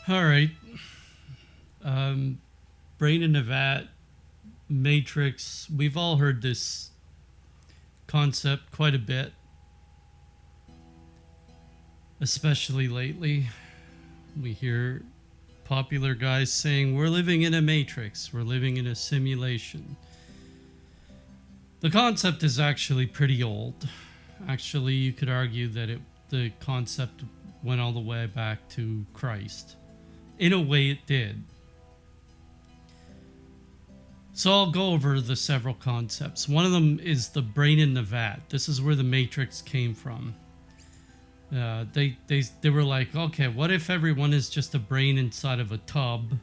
All right. Brain in a vat, Matrix. We've all heard this concept quite a bit, especially lately. We hear popular guys saying, we're living in a matrix, we're living in a simulation. The concept is actually pretty old. Actually, you could argue that the concept went all the way back to Christ. In a way, it did. So I'll go over the several concepts. One of them is the brain in the vat. This is where the Matrix came from. They were like, okay, what if everyone is just a brain inside of a tub,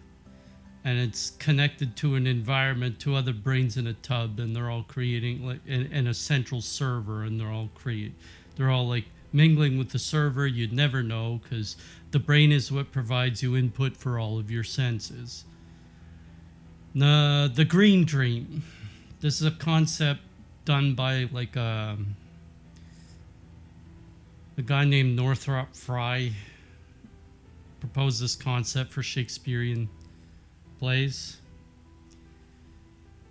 and it's connected to an environment, to other brains in a tub, and they're all creating like in a central server, and they're all like mingling with the server. You'd never know because the brain is what provides you input for all of your senses. The green dream. This is a concept done by like a guy named Northrop Frye. Proposed this concept for Shakespearean plays.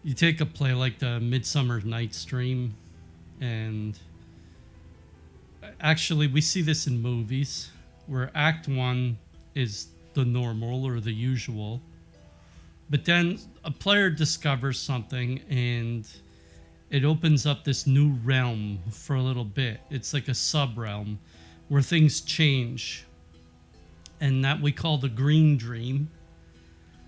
You take a play like the Midsummer Night's Dream, and actually we see this in movies where Act 1 is the normal or the usual, but then a player discovers something and it opens up this new realm for a little bit. It's like a sub-realm where things change, and that we call the green dream.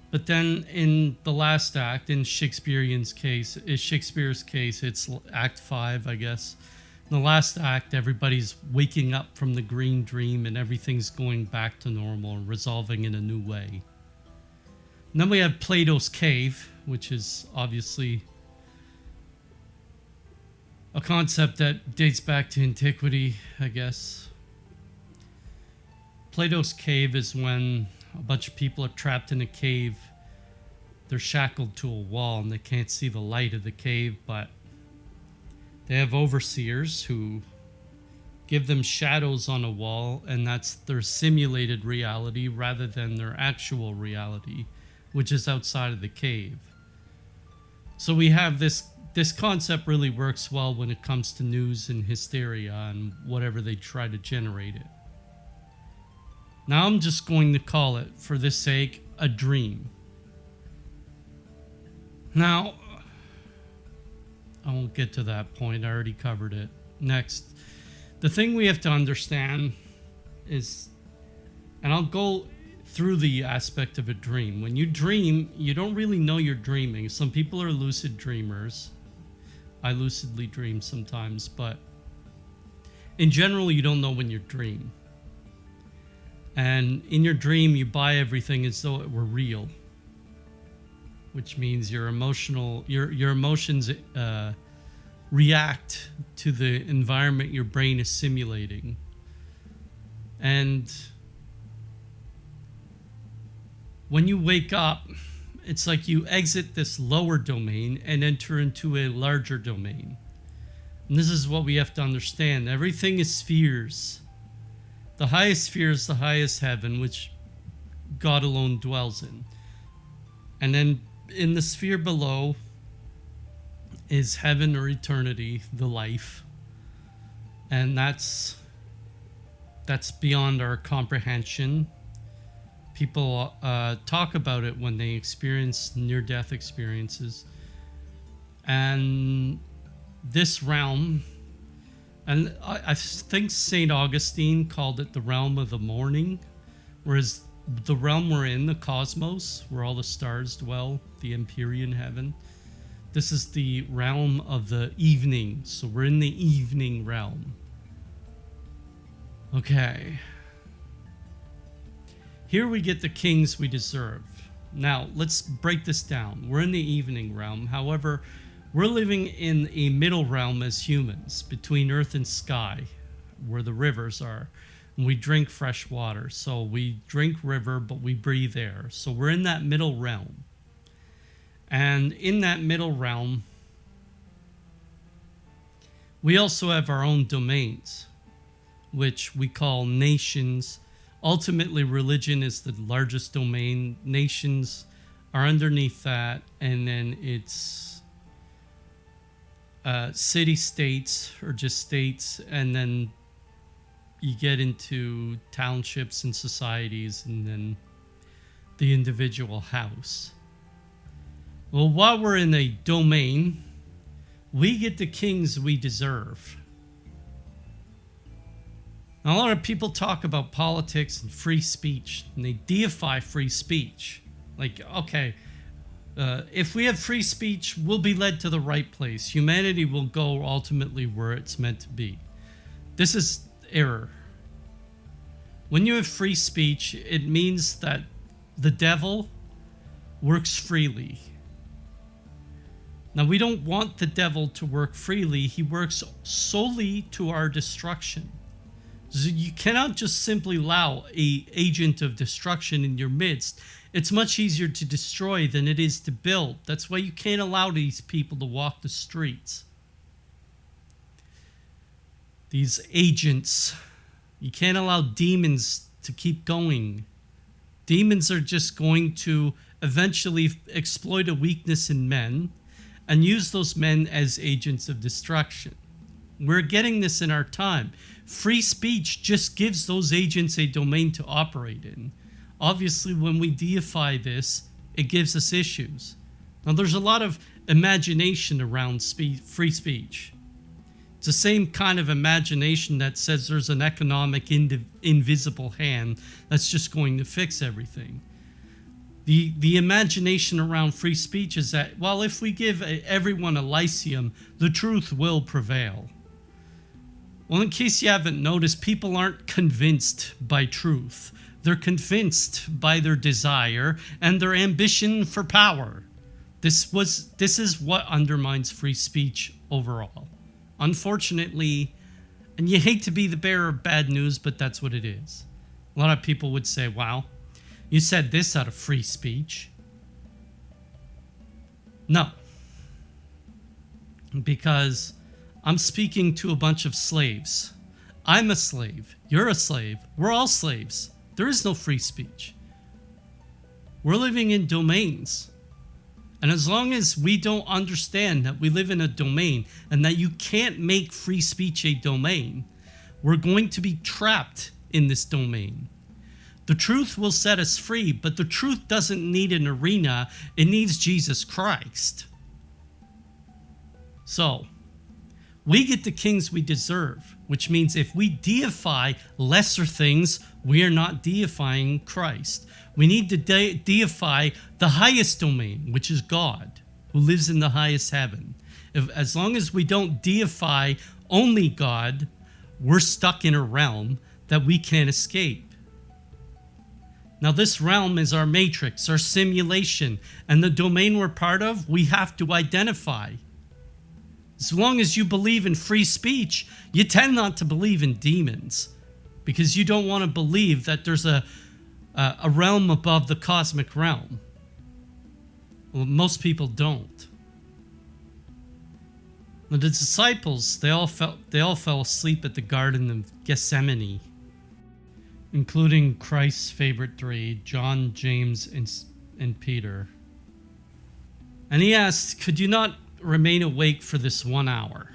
But then in the last act, in Shakespeare's case, it's Act 5, I guess. In the last act, everybody's waking up from the green dream and everything's going back to normal and resolving in a new way. And then we have Plato's Cave, which is obviously a concept that dates back to antiquity, I guess. Plato's Cave is when a bunch of people are trapped in a cave. They're shackled to a wall and they can't see the light of the cave, but they have overseers who give them shadows on a wall, and that's their simulated reality rather than their actual reality, which is outside of the cave. So we have this concept really works well when it comes to news and hysteria and whatever they try to generate it. Now I'm just going to call it, for this sake, a dream. Now, I won't get to that point. I already covered it. Next, the thing we have to understand is, and I'll go through the aspect of a dream. When you dream, you don't really know you're dreaming. Some people are lucid dreamers. I lucidly dream sometimes, but in general, you don't know when you dream. And in your dream, you buy everything as though it were real, which means your emotions react to the environment your brain is simulating. And when you wake up, it's like you exit this lower domain and enter into a larger domain. And this is what we have to understand. Everything is spheres. The highest sphere is the highest heaven, which God alone dwells in. And then in the sphere below is heaven or eternity, the life. And that's beyond our comprehension. People talk about it when they experience near-death experiences. And this realm, and I think St. Augustine called it the realm of the morning, whereas the realm we're in, the cosmos, where all the stars dwell, the Empyrean heaven, this is the realm of the evening. So we're in the evening realm. Okay. Here we get the kings we deserve. Now, let's break this down. We're in the evening realm. However, we're living in a middle realm as humans, between earth and sky, where the rivers are. And we drink fresh water. So we drink river, but we breathe air. So we're in that middle realm. And in that middle realm, we also have our own domains, which we call nations Ultimately, religion is the largest domain. Nations are underneath that, and then it's city-states or just states, and then you get into townships and societies, and then the individual house. Well, while we're in a domain, we get the kings we deserve. Now, a lot of people talk about politics and free speech, and they deify free speech. Like, okay, if we have free speech, we'll be led to the right place. Humanity will go ultimately where it's meant to be. This is error. When you have free speech, it means that the devil works freely. Now, we don't want the devil to work freely. He works solely to our destruction. So you cannot just simply allow an agent of destruction in your midst. It's much easier to destroy than it is to build. That's why you can't allow these people to walk the streets. These agents, you can't allow demons to keep going. Demons are just going to eventually exploit a weakness in men and use those men as agents of destruction. We're getting this in our time. Free speech just gives those agents a domain to operate in. Obviously, when we deify this, it gives us issues. Now, there's a lot of imagination around free speech. It's the same kind of imagination that says there's an economic invisible hand that's just going to fix everything. The imagination around free speech is that, well, if we give everyone a lyceum, the truth will prevail. Well, in case you haven't noticed, people aren't convinced by truth. They're convinced by their desire and their ambition for power. This is what undermines free speech overall. Unfortunately, and you hate to be the bearer of bad news, but that's what it is. A lot of people would say, wow, you said this out of free speech. No. Because I'm speaking to a bunch of slaves. I'm a slave. You're a slave. We're all slaves. There is no free speech. We're living in domains. And as long as we don't understand that we live in a domain and that you can't make free speech a domain, we're going to be trapped in this domain. The truth will set us free, but the truth doesn't need an arena. It needs Jesus Christ. So, we get the kings we deserve, which means if we deify lesser things, we are not deifying Christ. We need to deify the highest domain, which is God, who lives in the highest heaven. As long as we don't deify only God, we're stuck in a realm that we can't escape. Now, this realm is our matrix, our simulation, and the domain we're part of, we have to identify. As long as you believe in free speech, you tend not to believe in demons because you don't want to believe that there's a realm above the cosmic realm. Well, most people don't. The disciples, they all fell asleep at the Garden of Gethsemane, including Christ's favorite three, John, James, and Peter. And he asked, could you not remain awake for this 1 hour?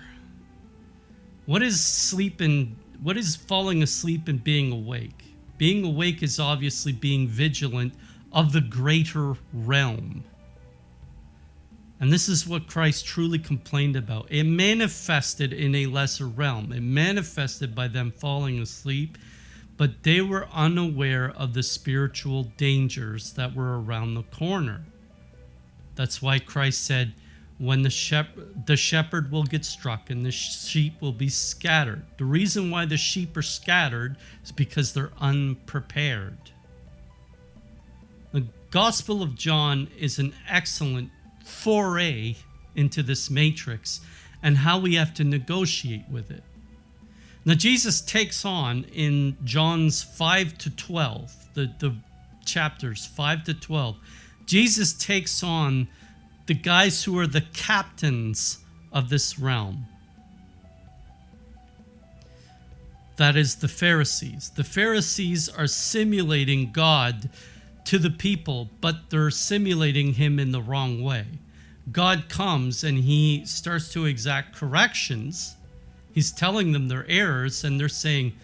What is falling asleep and being awake? Being awake is obviously being vigilant of the greater realm. And this is what Christ truly complained about. It manifested in a lesser realm. It manifested by them falling asleep, but they were unaware of the spiritual dangers that were around the corner. That's why Christ said, when the shepherd will get struck and the sheep will be scattered. The reason why the sheep are scattered is because they're unprepared. The Gospel of John is an excellent foray into this matrix and how we have to negotiate with it. Now, Jesus takes on in John's 5 to 12, the chapters 5 to 12, Jesus takes on the guys who are the captains of this realm. That is the Pharisees. The Pharisees are simulating God to the people, but they're simulating him in the wrong way. God comes and he starts to exact corrections. He's telling them their errors, and they're saying,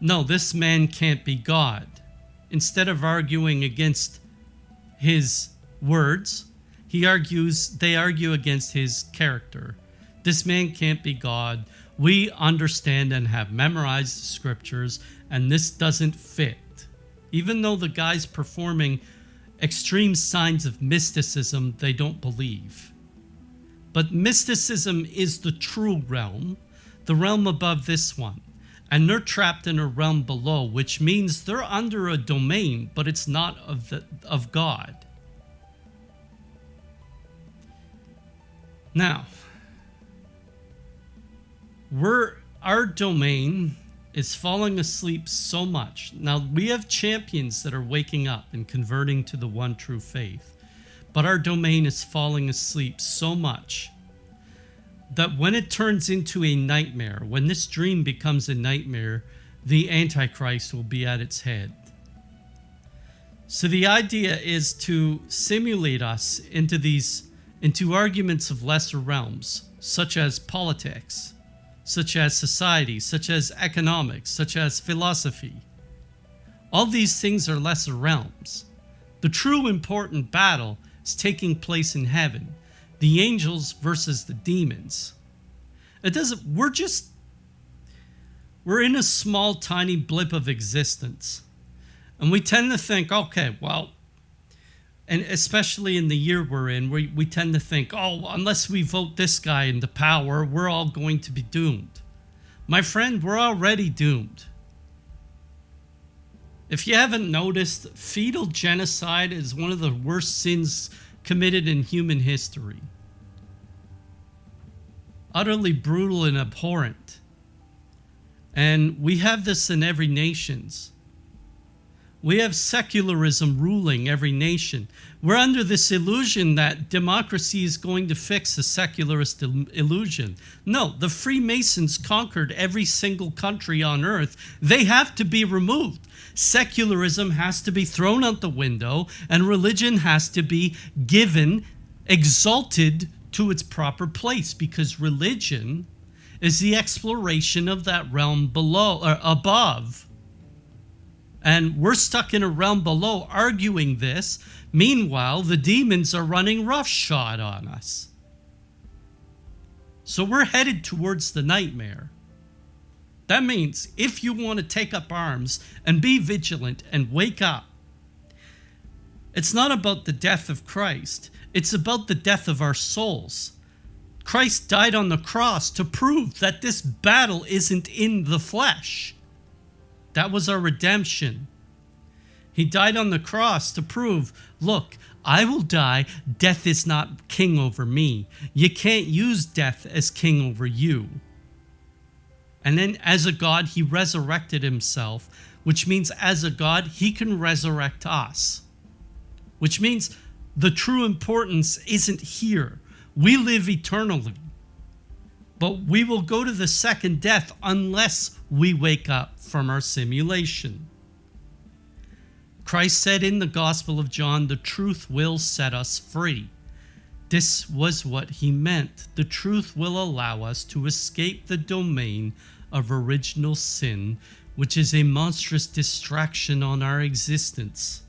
no, this man can't be God. Instead of arguing against his words, they argue against his character. This man can't be God. We understand and have memorized the scriptures, and this doesn't fit. Even though the guy's performing extreme signs of mysticism, they don't believe. But mysticism is the true realm, the realm above this one. And they're trapped in a realm below, which means they're under a domain, but it's not of God. Now, our domain is falling asleep so much. Now, we have champions that are waking up and converting to the one true faith, but our domain is falling asleep so much that when it turns into a nightmare, when this dream becomes a nightmare, the Antichrist will be at its head. So the idea is to simulate us into arguments of lesser realms, such as politics, such as society, such as economics, such as philosophy. All these things are lesser realms. The true important battle is taking place in heaven. The angels versus the demons. We're in a small, tiny blip of existence. And we tend to think, okay, well, and especially in the year we're in, we tend to think, oh, unless we vote this guy into power, we're all going to be doomed. My friend, we're already doomed. If you haven't noticed, fetal genocide is one of the worst sins committed in human history. Utterly brutal and abhorrent. And we have this in every nation. We have secularism ruling every nation. We're under this illusion that democracy is going to fix the secularist illusion. No, the Freemasons conquered every single country on earth. They have to be removed. Secularism has to be thrown out the window, and religion has to be given, exalted to its proper place, because religion is the exploration of that realm below or above. And we're stuck in a realm below arguing this. Meanwhile, the demons are running roughshod on us. So we're headed towards the nightmare. That means if you want to take up arms and be vigilant and wake up, it's not about the death of Christ. It's about the death of our souls. Christ died on the cross to prove that this battle isn't in the flesh. That was our redemption. He died on the cross to prove, look, I will die. Death is not king over me. You can't use death as king over you. And then as a God, he resurrected himself, which means as a God, he can resurrect us. Which means the true importance isn't here. We live eternally. But we will go to the second death unless we wake up from our simulation. Christ said in the Gospel of John, the truth will set us free. This was what he meant. The truth will allow us to escape the domain of original sin, which is a monstrous distraction on our existence.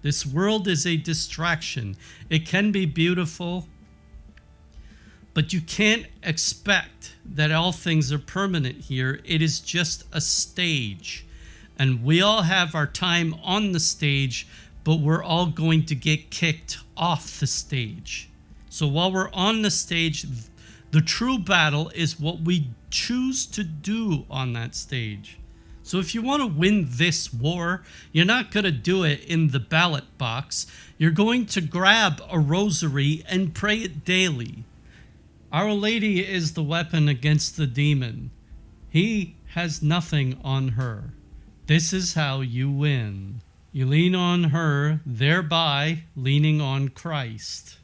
This world is a distraction. It can be beautiful, but you can't expect that all things are permanent here. It is just a stage. And we all have our time on the stage, but we're all going to get kicked off the stage. So while we're on the stage, the true battle is what we choose to do on that stage. So if you want to win this war, you're not going to do it in the ballot box. You're going to grab a rosary and pray it daily. Our Lady is the weapon against the demon. He has nothing on her. This is how you win. You lean on her, thereby leaning on Christ.